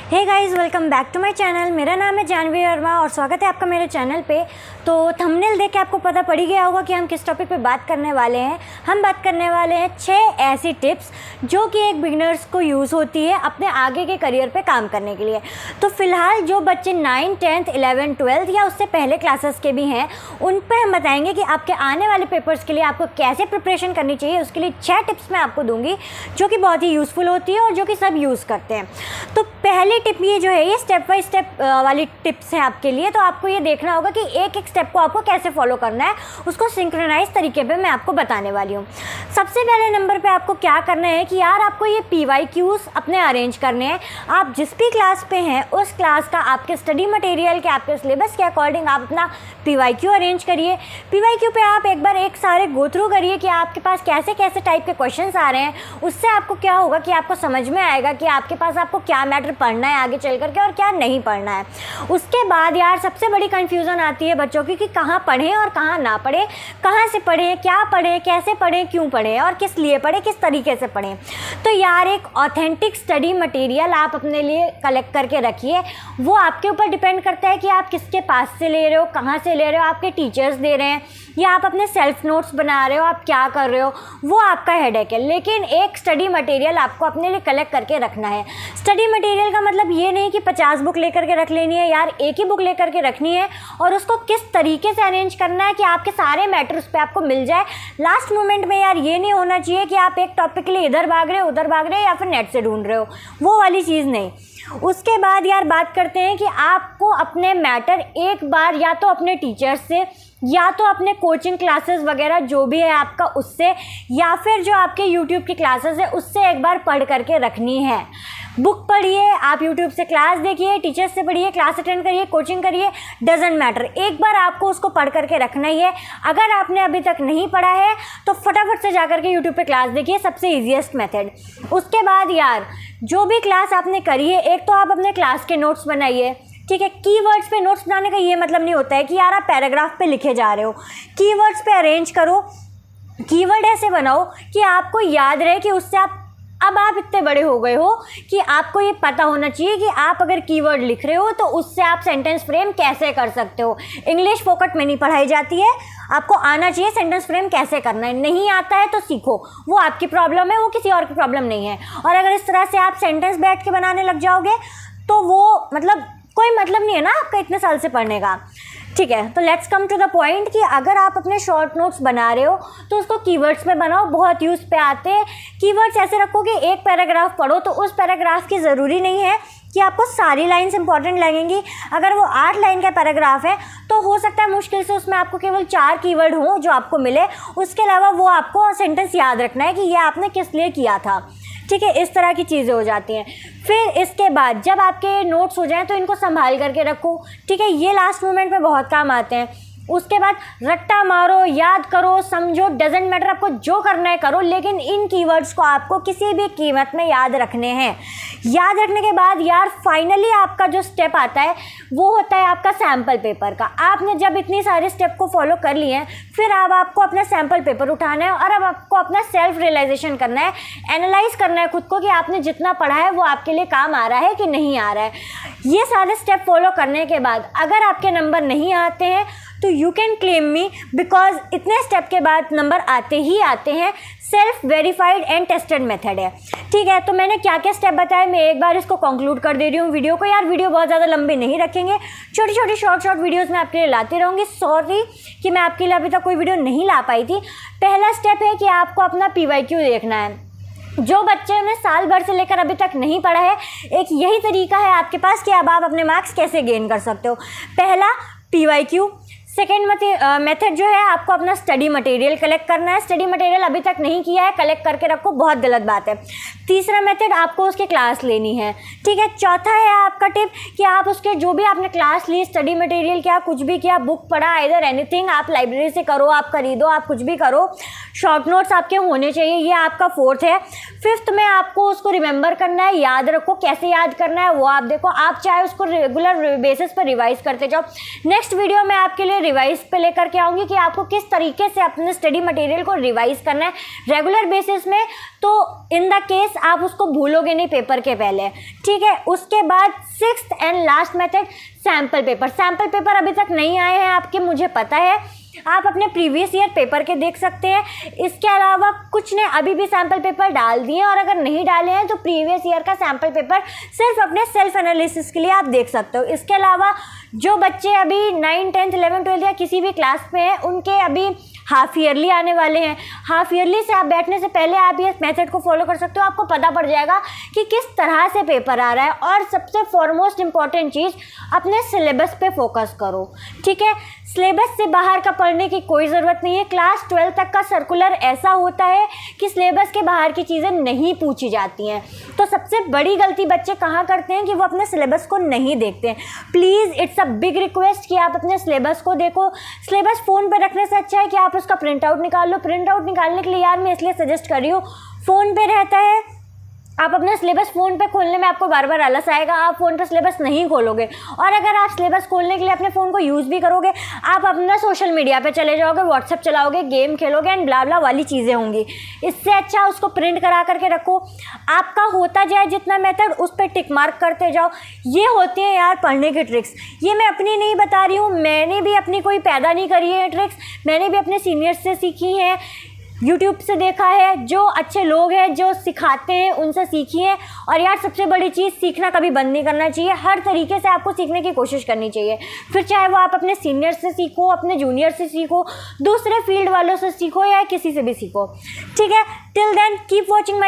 Hey guys, welcome back to my channel. मेरा नाम है जानवी वर्मा और स्वागत है आपका मेरे चैनल पे। तो थंबनेल देख के आपको पता पड़ ही गया होगा कि हम किस टॉपिक पे बात करने वाले हैं। हम बात करने वाले हैं 6 ऐसी टिप्स जो कि एक बिगिनर्स को यूज़ होती है अपने आगे के करियर पे काम करने के लिए। तो फिलहाल जो बच्चे 9th 10th 11th 12th या उससे पहले क्लासेस के भी हैं, उन पर हम बताएंगे कि आपके आने वाले पेपर्स के लिए आपको कैसे प्रिपरेशन करनी चाहिए। उसके लिए 6 टिप्स मैं आपको दूंगी जो कि बहुत ही यूज़फुल होती है और जो कि सब यूज़ करते हैं। तो पहली टिप ये जो है, ये स्टेप बाय स्टेप वाली टिप्स हैं आपके लिए। तो आपको ये देखना होगा कि एक एक स्टेप को आपको कैसे फॉलो करना है, उसको सिंक्रोनाइज तरीके पे मैं आपको बताने वाली हूँ। सबसे पहले नंबर पे आपको क्या करना है कि यार आपको ये PYQs अपने अरेंज करने हैं। आप जिस भी क्लास पे हैं उस क्लास का आपके स्टडी मटेरियल के, आपके सिलेबस के अकॉर्डिंग आप अपना PYQ अरेंज करिए। PYQ पे आप एक बार एक सारे गो थ्रू करिए कि आपके पास कैसे कैसे टाइप के क्वेश्चंस आ रहे हैं। उससे आपको क्या होगा कि आपको समझ में आएगा कि आपके पास आपको क्या मैटर पढ़ना है आगे चल करके और क्या नहीं पढ़ना है। उसके बाद यार सबसे बड़ी कन्फ्यूज़न आती है बच्चों की कि कहाँ पढ़ें और कहाँ ना पढ़ें, कहाँ से पढ़ें, क्या पढ़ें, कैसे पढ़ें, क्यों पढ़ें और किस लिए पढ़ें, किस तरीके से पढ़ें। तो यार एक ऑथेंटिक स्टडी मटेरियल आप अपने लिए कलेक्ट करके रखिए। वो आपके ऊपर डिपेंड करता है कि आप किसके पास से ले रहे हो, कहाँ से ले रहे हो, आपके टीचर्स दे रहे हैं या आप अपने सेल्फ नोट्स बना रहे हो, आप क्या कर रहे हो, वो आपका हेडेक है। लेकिन एक स्टडी मटेरियल आपको अपने लिए कलेक्ट करके रखना है। स्टडी मटेरियल का मतलब ये नहीं कि 50 बुक लेकर के रख लेनी है यार, एक ही बुक लेकर के रखनी है और उसको किस तरीके से अरेंज करना है कि आपके सारे मैटर उस पर आपको मिल जाए। लास्ट मोमेंट में यार ये नहीं होना चाहिए कि आप एक टॉपिक के लिए इधर भाग रहे हो, उधर भाग रहे हो या फिर नेट से ढूंढ रहे हो, वो वाली चीज़ नहीं। उसके बाद यार बात करते हैं कि आपको अपने मैटर एक बार या तो अपने टीचर्स से या तो अपने कोचिंग क्लासेस वगैरह जो भी है आपका उससे, या फिर जो आपके यूट्यूब की क्लासेस है उससे एक बार पढ़ करके रखनी है। बुक पढ़िए, आप यूट्यूब से क्लास देखिए, टीचर्स से पढ़िए, क्लास अटेंड करिए, कोचिंग करिए, डजेंट मैटर, एक बार आपको उसको पढ़ करके रखना ही है। अगर आपने अभी तक नहीं पढ़ा है तो फटाफट से जा करके यूट्यूब पे क्लास देखिए, सबसे ईजीएस्ट मेथड। उसके बाद यार जो भी क्लास आपने करी है, एक तो आप अपने क्लास के नोट्स बनाइए, ठीक है। कीवर्ड्स पे नोट्स बनाने का ये मतलब नहीं होता है कि यार आप पैराग्राफ पे लिखे जा रहे हो। कीवर्ड्स पे अरेंज करो, कीवर्ड ऐसे बनाओ कि आपको याद रहे कि उससे अब आप इतने बड़े हो गए हो कि आपको ये पता होना चाहिए कि आप अगर कीवर्ड लिख रहे हो तो उससे आप सेंटेंस फ्रेम कैसे कर सकते हो। इंग्लिश फोकट में नहीं पढ़ाई जाती है, आपको आना चाहिए सेंटेंस फ्रेम कैसे करना है। नहीं आता है तो सीखो, वो आपकी प्रॉब्लम है, वो किसी और की प्रॉब्लम नहीं है। और अगर इस तरह से आप सेंटेंस बैठ के बनाने लग जाओगे तो वो मतलब कोई मतलब नहीं है ना आपका इतने साल से पढ़ने का, ठीक है। तो let's come to the point कि अगर आप अपने शॉर्ट नोट्स बना रहे हो तो उसको कीवर्ड्स में बनाओ, बहुत यूज़ पे आते हैं। कीवर्ड्स ऐसे रखो कि एक पैराग्राफ पढ़ो तो उस पैराग्राफ की ज़रूरी नहीं है कि आपको सारी लाइन्स इंपॉर्टेंट लगेंगी। अगर वो 8 लाइन का पैराग्राफ है तो हो सकता है मुश्किल से उसमें आपको केवल 4 कीवर्ड हो जो आपको मिले, उसके अलावा वो आपको सेंटेंस याद रखना है कि ये आपने किस लिए किया था, ठीक है। इस तरह की चीज़ें हो जाती हैं। फिर इसके बाद जब आपके नोट्स हो जाएं तो इनको संभाल करके रखो, ठीक है। ये लास्ट मोमेंट पे बहुत काम आते हैं। उसके बाद रट्टा मारो, याद करो, समझो, डजेंट मैटर, आपको जो करना है करो, लेकिन इन कीवर्ड्स को आपको किसी भी कीमत में याद रखने हैं। याद रखने के बाद यार फाइनली आपका जो स्टेप आता है वो होता है आपका सैम्पल पेपर का। आपने जब इतनी सारे स्टेप को फॉलो कर लिए हैं, फिर अब आपको अपना सैम्पल पेपर उठाना है और अब आपको अपना सेल्फ रियलाइजेशन करना है, एनालाइज करना है खुद को कि आपने जितना पढ़ा है वो आपके लिए काम आ रहा है कि नहीं आ रहा है। ये सारे स्टेप फॉलो करने के बाद अगर आपके नंबर नहीं आते हैं तो you can claim me, because इतने स्टेप के बाद नंबर आते ही आते हैं। Self verified and tested method है, ठीक है। तो मैंने क्या क्या स्टेप बताए, मैं एक बार इसको कंक्लूड कर दे रही हूँ वीडियो को। यार वीडियो बहुत ज़्यादा लंबी नहीं रखेंगे, छोटी छोटी शॉर्ट वीडियोज़ मैं आपके लिए लाती रहूँगी। सॉरी कि मैं आपके लिए अभी तक कोई वीडियो नहीं ला पाई थी। पहला स्टेप है कि आपको अपना PYQ देखना है। जो बच्चे ने साल भर से लेकर अभी तक नहीं पढ़ा है, एक यही तरीका है आपके पास कि अब आप अपने मार्क्स कैसे गेन कर सकते हो। पहला PYQ। सेकेंड मेथड जो है, आपको अपना स्टडी मटेरियल कलेक्ट करना है। स्टडी मटेरियल अभी तक नहीं किया है, कलेक्ट करके रखो, बहुत गलत बात है। तीसरा मेथड, आपको उसकी क्लास लेनी है, ठीक है। चौथा है आपका टिप कि आप उसके जो भी आपने क्लास ली, स्टडी मटेरियल किया, कुछ भी किया, बुक पढ़ा, इधर एनीथिंग, आप लाइब्रेरी से करो, आप खरीदो, आप कुछ भी करो, शॉर्ट नोट्स आपके होने चाहिए। ये आपका फोर्थ है। फिफ्थ में आपको उसको रिमेंबर करना है, याद रखो। कैसे याद करना है वो आप देखो, आप चाहे उसको रेगुलर बेसिस पर रिवाइज करते जाओ। नेक्स्ट वीडियो में आपके लिए रिवाइज पे लेकर के आऊँगी कि आपको किस तरीके से अपने स्टडी मटेरियल को रिवाइज करना है रेगुलर बेसिस में। तो इन द केस आप उसको भूलोगे नहीं पेपर के पहले, ठीक है। उसके बाद 6th and last method sample paper. Sample paper अभी तक नहीं आए हैं आपके, मुझे पता है, आप अपने प्रीवियस ईयर पेपर के देख सकते हैं। इसके अलावा कुछ ने अभी भी सैम्पल पेपर डाल दिए, और अगर नहीं डाले हैं तो प्रीवियस ईयर का सैम्पल पेपर सिर्फ अपने सेल्फ एनालिसिस के लिए आप देख सकते हो। इसके अलावा जो बच्चे अभी 9th 10th 11th 12th या किसी भी क्लास में हैं, उनके अभी हाफ ईयरली आने वाले हैं। हाफ ईयरली से आप बैठने से पहले आप ये मेथड को फॉलो कर सकते हो, आपको पता पड़ जाएगा कि किस तरह से पेपर आ रहा है। और सबसे फॉरमोस्ट इम्पॉर्टेंट चीज़, अपने सिलेबस पे फोकस करो, ठीक है। सिलेबस से बाहर का पढ़ने की कोई ज़रूरत नहीं है। क्लास 12 तक का सर्कुलर ऐसा होता है कि सिलेबस के बाहर की चीज़ें नहीं पूछी जाती हैं। तो सबसे बड़ी गलती बच्चे कहाँ करते हैं कि वो अपने सिलेबस को नहीं देखते हैं। Please it's a big request कि आप अपने सिलेबस को देखो। सिलेबस फ़ोन पर रखने से अच्छा है कि आप उसका प्रिंट आउट निकाल लो। प्रिंट आउट निकालने के लिए यार मैं इसलिए सजेस्ट कर रही हूँ, फ़ोन पे रहता है, आप अपना सिलेबस फ़ोन पे खोलने में आपको बार बार आलस आएगा, आप फ़ोन पे सिलेबस नहीं खोलोगे। और अगर आप सिलेबस खोलने के लिए अपने फ़ोन को यूज़ भी करोगे, आप अपना सोशल मीडिया पे चले जाओगे, व्हाट्सएप चलाओगे, गेम खेलोगे एंड ब्ला ब्ला वाली चीज़ें होंगी। इससे अच्छा उसको प्रिंट करा करके रखो। आपका होता जाए जितना मेथड, उस पर टिक मार्क करते जाओ। ये होती है यार पढ़ने की ट्रिक्स। ये मैं अपनी नहीं बता रही हूँ, मैंने भी अपनी कोई पैदा नहीं करी है ट्रिक्स, मैंने भी अपने सीनियर्स से सीखी हैं, यूट्यूब से देखा है, जो अच्छे लोग हैं जो सिखाते हैं उनसे सीखी है। और यार सबसे बड़ी चीज़, सीखना कभी बंद नहीं करना चाहिए। हर तरीके से आपको सीखने की कोशिश करनी चाहिए, फिर चाहे वो आप अपने सीनियर से सीखो, अपने जूनियर से सीखो, दूसरे फील्ड वालों से सीखो या किसी से भी सीखो, ठीक है। टिल देन कीप वॉचिंग माई